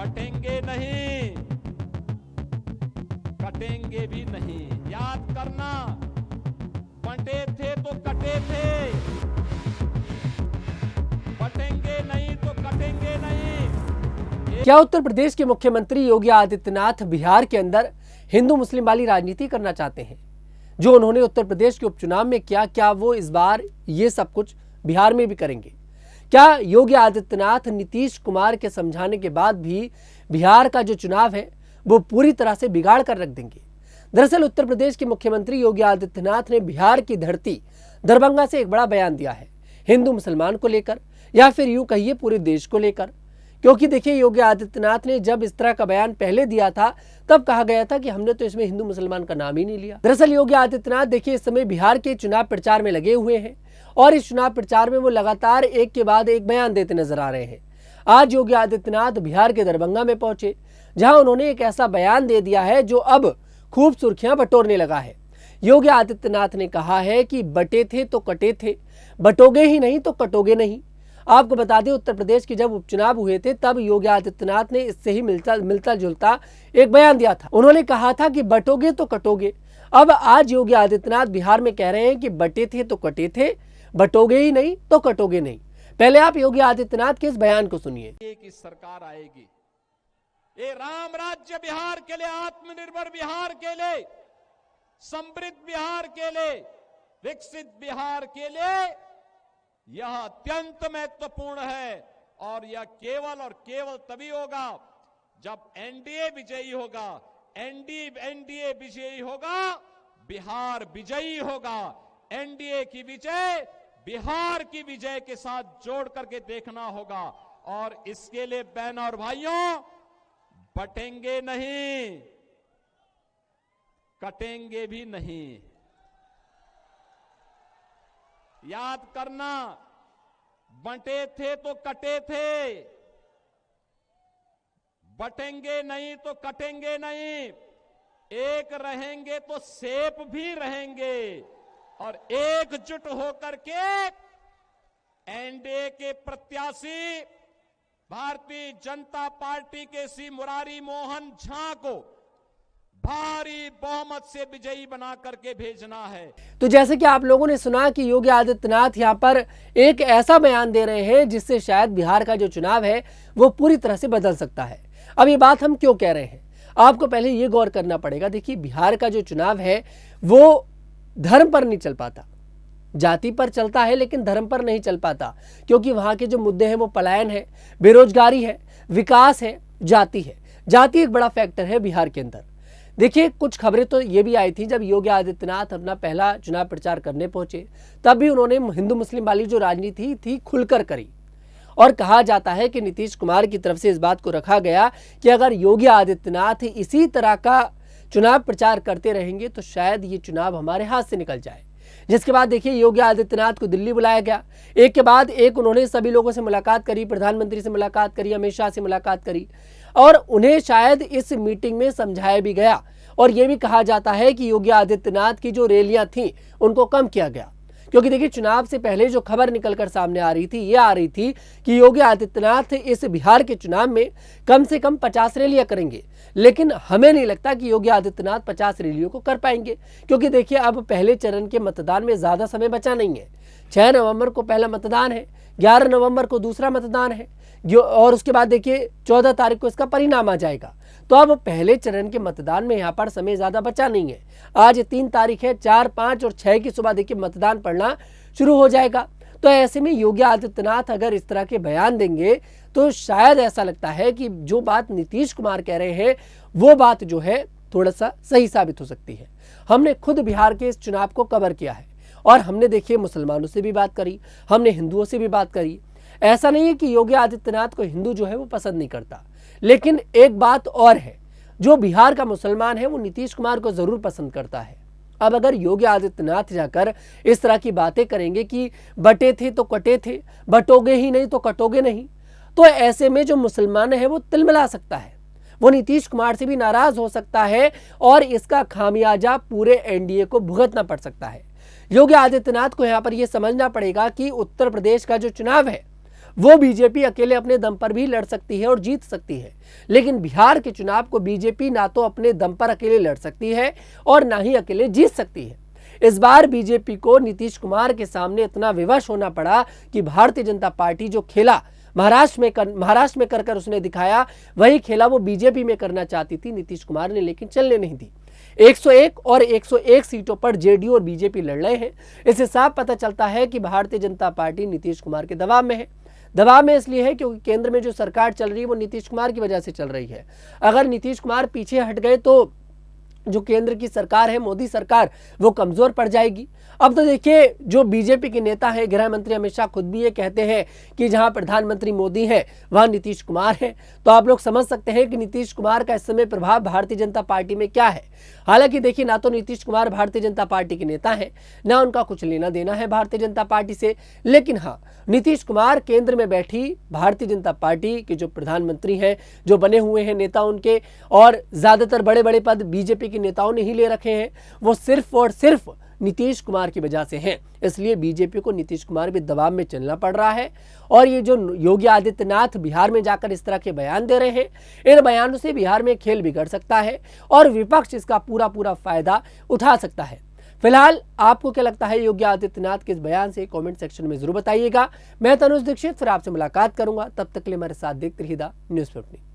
बटेंगे नहीं, कटेंगे भी नहीं। याद करना, बंटे थे तो कटे थे, बटेंगे नहीं तो कटेंगे नहीं। क्या उत्तर प्रदेश के मुख्यमंत्री योगी आदित्यनाथ बिहार के अंदर हिंदू मुस्लिम वाली राजनीति करना चाहते हैं? जो उन्होंने उत्तर प्रदेश के उपचुनाव में किया, क्या वो इस बार ये सब कुछ बिहार में भी करेंगे? क्या योगी आदित्यनाथ नीतीश कुमार के समझाने के बाद भी बिहार का जो चुनाव है वो पूरी तरह से बिगाड़ कर रख देंगे? दरअसल उत्तर प्रदेश के मुख्यमंत्री योगी आदित्यनाथ ने बिहार की धरती दरभंगा से एक बड़ा बयान दिया है, हिंदू मुसलमान को लेकर, या फिर यूं कहिए पूरे देश को लेकर। क्योंकि देखिए, योगी आदित्यनाथ ने जब इस तरह का बयान पहले दिया था तब कहा गया था कि हमने तो इसमें हिंदू मुसलमान का नाम ही नहीं लिया। दरअसल योगी आदित्यनाथ देखिए इस समय बिहार के चुनाव प्रचार में लगे हुए हैं और इस चुनाव प्रचार में वो लगातार एक के बाद एक बयान देते नजर आ रहे हैं। आज योगी आदित्यनाथ बिहार के दरभंगा में पहुंचे, जहां उन्होंने एक ऐसा बयान दे दिया है जो अब खूब सुर्खियां बटोरने लगा है। योगी आदित्यनाथ ने कहा है कि बटे थे तो कटे थे, बटोगे ही नहीं तो कटोगे नहीं। आपको बता दें, उत्तर प्रदेश के जब उपचुनाव हुए थे तब योगी आदित्यनाथ ने इससे ही मिलता जुलता एक बयान दिया था। उन्होंने कहा था कि बटोगे तो कटोगे। अब आज योगी आदित्यनाथ बिहार में कह रहे हैं कि बटे थे तो कटे थे, बटोगे ही नहीं तो कटोगे नहीं। पहले आप योगी आदित्यनाथ के इस बयान को सुनिए। की सरकार आएगी, ये राम राज्य बिहार के लिए, आत्मनिर्भर बिहार के लिए, समृद्ध बिहार के लिए, विकसित बिहार के लिए यह अत्यंत महत्वपूर्ण है। और यह केवल और केवल तभी होगा जब एनडीए विजयी होगा। एनडीए विजयी होगा, बिहार विजयी होगा। एनडीए की विजय बिहार की विजय के साथ जोड़ करके देखना होगा। और इसके लिए बहनों और भाइयों, बटेंगे नहीं, कटेंगे भी नहीं। याद करना, बंटे थे तो कटे थे, बटेंगे नहीं तो कटेंगे नहीं। एक रहेंगे तो सेफ भी रहेंगे और एकजुट होकर के एनडीए के प्रत्याशी भारतीय जनता पार्टी के श्री मुरारी मोहन झा को भारी बहुमत से विजयी बना करके भेजना है। तो जैसे कि आप लोगों ने सुना कि योगी आदित्यनाथ यहाँ पर एक ऐसा बयान दे रहे हैं जिससे शायद बिहार का जो चुनाव है वो पूरी तरह से बदल सकता है। अब ये बात हम क्यों कह रहे हैं, आपको पहले ये गौर करना पड़ेगा। देखिए, बिहार का जो चुनाव है वो धर्म पर नहीं चल पाता, जाति पर चलता है लेकिन धर्म पर नहीं चल पाता, क्योंकि वहाँ के जो मुद्दे हैं वो पलायन है, बेरोजगारी है, विकास है, जाति है। जाति एक बड़ा फैक्टर है बिहार के अंदर। देखिए, कुछ खबरें तो ये भी आई थी जब योगी आदित्यनाथ अपना पहला चुनाव प्रचार करने पहुंचे, तब भी उन्होंने हिंदू मुस्लिम वाली जो राजनीति थी खुलकर करी। और कहा जाता है कि नीतीश कुमार की तरफ से इस बात को रखा गया कि अगर योगी आदित्यनाथ इसी तरह का चुनाव प्रचार करते रहेंगे तो शायद ये चुनाव हमारे हाथ से निकल जाए। जिसके बाद देखिए, योगी आदित्यनाथ को दिल्ली बुलाया गया, एक के बाद एक उन्होंने सभी लोगों से मुलाकात करी, प्रधानमंत्री से मुलाकात करी, अमित शाह से मुलाकात करी, और उन्हें शायद इस मीटिंग में समझाया भी गया। और यह भी कहा जाता है कि योगी आदित्यनाथ की जो रैलियां थीं उनको कम किया गया, क्योंकि देखिए चुनाव से पहले जो खबर निकलकर सामने आ रही थी, ये आ रही थी कि योगी आदित्यनाथ इस बिहार के चुनाव में कम से कम 50 रैलियां करेंगे। लेकिन हमें नहीं लगता कि योगी आदित्यनाथ 50 रैलियों को कर पाएंगे, क्योंकि देखिए अब पहले चरण के मतदान में ज़्यादा समय बचा नहीं है। 6 नवंबर को पहला मतदान है, 11 नवंबर को दूसरा मतदान है, और उसके बाद देखिए 14 तारीख को इसका परिणाम आ जाएगा। तो अब पहले चरण के मतदान में यहाँ पर समय ज़्यादा बचा नहीं है। आज 3 तारीख है, 4, 5 और 6 की सुबह देखिए मतदान पड़ना शुरू हो जाएगा। तो ऐसे में योगी आदित्यनाथ अगर इस तरह के बयान देंगे तो शायद ऐसा लगता है कि जो बात नीतीश कुमार कह रहे हैं वो बात जो है थोड़ा सा सही साबित हो सकती है। हमने खुद बिहार के इस चुनाव को कवर किया है और हमने देखिए मुसलमानों से भी बात करी, हमने हिंदुओं से भी बात करी। ऐसा नहीं है कि योगी आदित्यनाथ को हिंदू जो है वो पसंद नहीं करता, लेकिन एक बात और है, जो बिहार का मुसलमान है वो नीतीश कुमार को जरूर पसंद करता है। अब अगर योगी आदित्यनाथ जाकर इस तरह की बातें करेंगे कि बटे थे तो कटे थे, बटोगे ही नहीं तो कटोगे नहीं, तो ऐसे में जो मुसलमान है वो तिलमिला सकता है, वो नीतीश कुमार से भी नाराज हो सकता है और इसका खामियाजा पूरे एनडीए को भुगतना पड़ सकता है। योगी आदित्यनाथ को यहाँ पर यह समझना पड़ेगा कि उत्तर प्रदेश का जो चुनाव है वो बीजेपी अकेले अपने दम पर भी लड़ सकती है और जीत सकती है, लेकिन बिहार के चुनाव को बीजेपी ना तो अपने दम पर अकेले लड़ सकती है और ना ही अकेले जीत सकती है। इस बार बीजेपी को नीतीश कुमार के सामने इतना विवश होना पड़ा कि भारतीय जनता पार्टी जो खेला महाराष्ट्र में कर उसने दिखाया, वही खेला वो बीजेपी में करना चाहती थी नीतीश कुमार ने, लेकिन चलने नहीं दी। 101 और 101 सीटों पर जेडीयू और बीजेपी लड़ रहे हैं। इससे साफ पता चलता है कि भारतीय जनता पार्टी नीतीश कुमार के दबाव में है। दबाव में इसलिए है क्योंकि केंद्र में जो सरकार चल रही है वो नीतीश कुमार की वजह से चल रही है। अगर नीतीश कुमार पीछे हट गए तो जो केंद्र की सरकार है, मोदी सरकार, वो कमजोर पड़ जाएगी। अब तो देखिए, जो बीजेपी के नेता हैं, गृह मंत्री अमित शाह खुद भी ये कहते हैं कि जहां प्रधानमंत्री मोदी है वहां नीतीश कुमार है। तो आप लोग समझ सकते हैं कि नीतीश कुमार का इस समय प्रभाव भारतीय जनता पार्टी में क्या है। हालांकि देखिए, ना तो नीतीश कुमार भारतीय जनता पार्टी के नेता हैं, ना उनका कुछ लेना देना है भारतीय जनता पार्टी से, लेकिन हाँ, नीतीश कुमार केंद्र में बैठी भारतीय जनता पार्टी के जो प्रधानमंत्री हैं, जो बने हुए हैं नेता उनके, और ज्यादातर बड़े बड़े पद बीजेपी के नेताओं ने ही ले रखे हैं, वो सिर्फ और सिर्फ नीतीश कुमार की वजह से हैं। इसलिए बीजेपी को नीतीश कुमार भी दबाव में चलना पड़ रहा है। और ये जो योगी आदित्यनाथ बिहार में जाकर इस तरह के बयान दे रहे हैं, इन बयानों से बिहार में खेल बिगड़ सकता है और विपक्ष इसका पूरा फायदा उठा सकता है। फिलहाल आपको क्या लगता है योगी आदित्यनाथ के इस बयान से? कमेंट सेक्शन में जरूर बताइएगा। मैं तनुज दीक्षित फिर आपसे मुलाकात करूंगा, तब तक के लिए हमारे साथ देखते रहिएगा न्यूज़ 15।